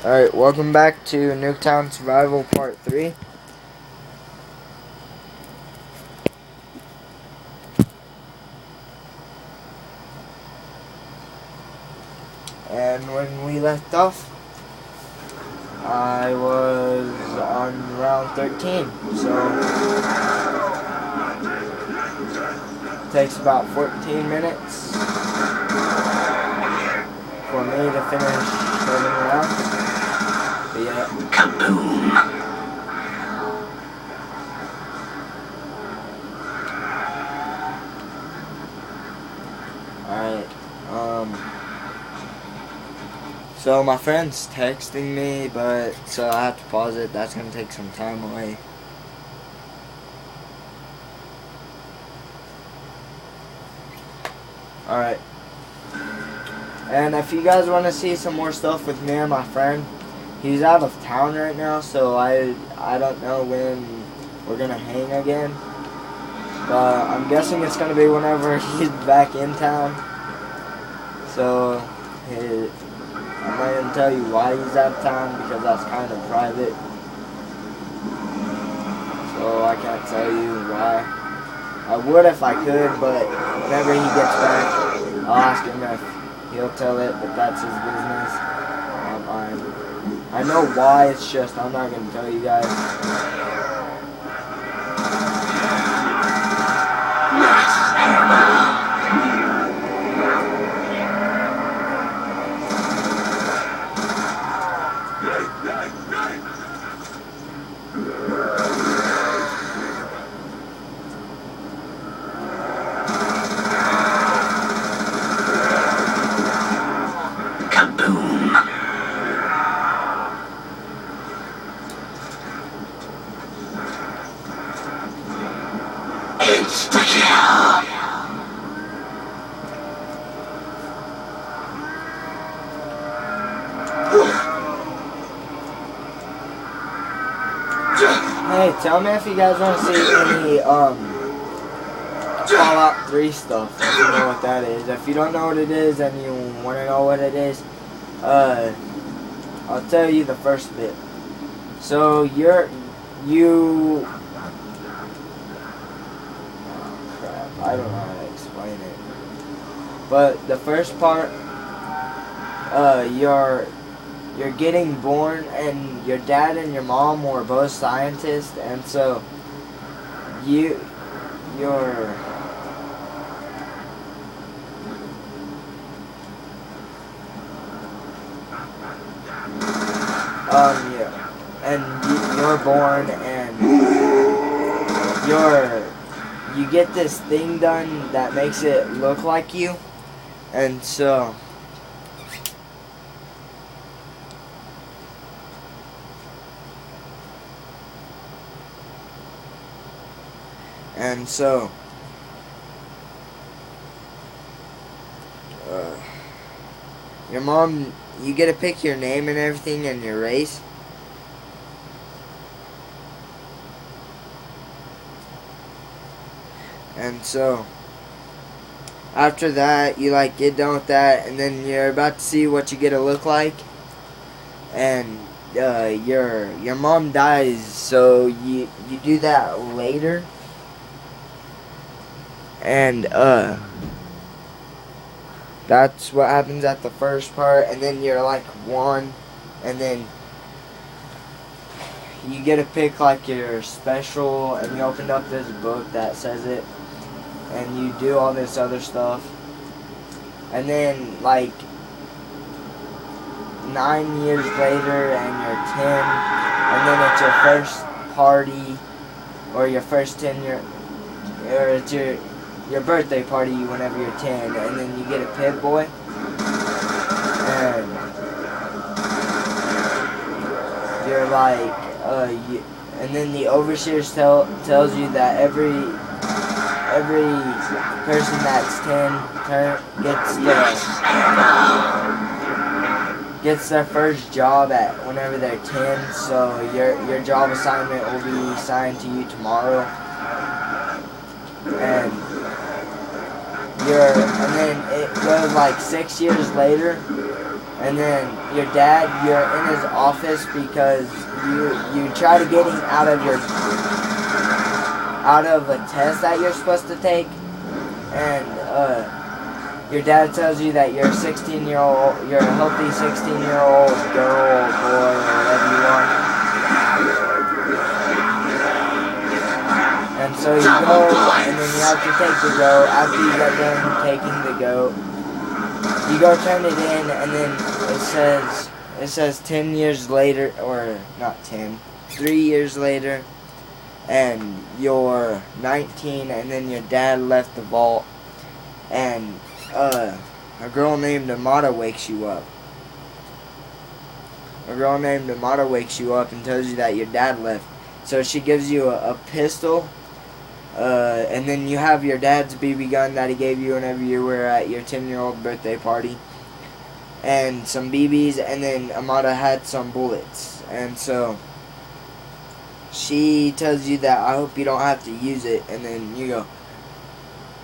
Alright, welcome back to Nuketown Survival Part 3. And when we left off, I was on round 13, so it takes about 14 minutes for me to finish 7 rounds. But yeah. Kaboom! Alright, so my friend's texting me, but so I have to pause it. That's gonna take some time away. Alright. And if you guys want to see some more stuff with me and my friend, he's out of town right now, so I don't know when we're gonna hang again. But I'm guessing it's gonna be whenever he's back in town. So I'm not gonna tell you why he's out of town because that's kind of private. So I can't tell you why. I would if I could, but whenever he gets back, I'll ask him if he'll tell it, but that's his business. I know why, it's just I'm not gonna tell you guys. Hey, tell me if you guys want to see any Fallout 3 stuff, if you know what that is. If you don't know what it is and you want to know what it is, I'll tell you the first bit. So oh crap, I don't know how to explain it. But the first part, you're getting born, and your dad and your mom were both scientists, and so you're yeah, and you're born, and you get this thing done that makes it look like you, and so your mom, you get to pick your name and everything and your race. And so after that, you like get done with that, and then you're about to see what you get to look like. And your mom dies, so you do that later. And that's what happens at the first part, and then you're like 1, and then you get to pick like your special, and you open up this book that says it, and you do all this other stuff, and then like 9 years later, and you're 10, and then it's your first party, or your first 10-year, or it's your birthday party whenever you're 10, and then you get a pit boy, and you're like, and then the overseer tells you that every person that's 10 gets their first job at whenever they're 10, so your job assignment will be assigned to you tomorrow, and then it goes like 6 years later, and then your dad, you're in his office because you try to get him out of a test that you're supposed to take, and your dad tells you that you're a 16-year-old, you're a healthy 16-year-old girl or boy or whatever you want. And so you go, and then you have to take the goat. After you get done taking the goat, you go turn it in, and then it says 10 years later, or not 10, 3 years later, and you're 19, and then your dad left the vault, and a girl named Amada wakes you up. A girl named Amada wakes you up and tells you that your dad left. So she gives you a pistol, and then you have your dad's BB gun that he gave you whenever you were at your 10-year-old birthday party, and some BBs, and then Amada had some bullets. And so she tells you that I hope you don't have to use it, and then you go.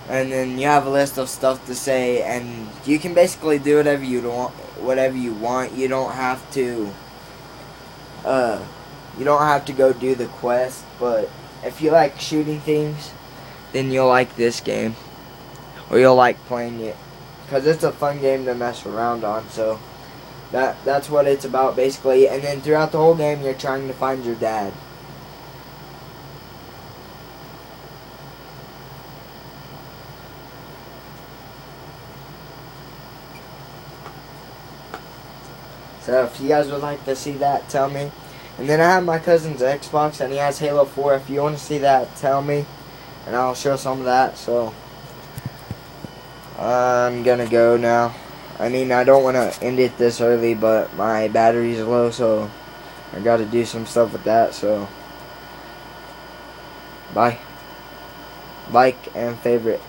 And then you have a list of stuff to say, and you can basically do whatever you want. You don't have to. You don't have to go do the quest. But if you like shooting things, then you'll like this game, or you'll like playing it, because it's a fun game to mess around on. So that's what it's about basically. And then throughout the whole game, you're trying to find your dad. So if you guys would like to see that, tell me. And then I have my cousin's Xbox, and he has Halo 4. If you want to see that, tell me, and I'll show some of that. So I'm gonna go now. I mean, I don't want to end it this early, but my battery's low, so I got to do some stuff with that. So bye. Like and favorite.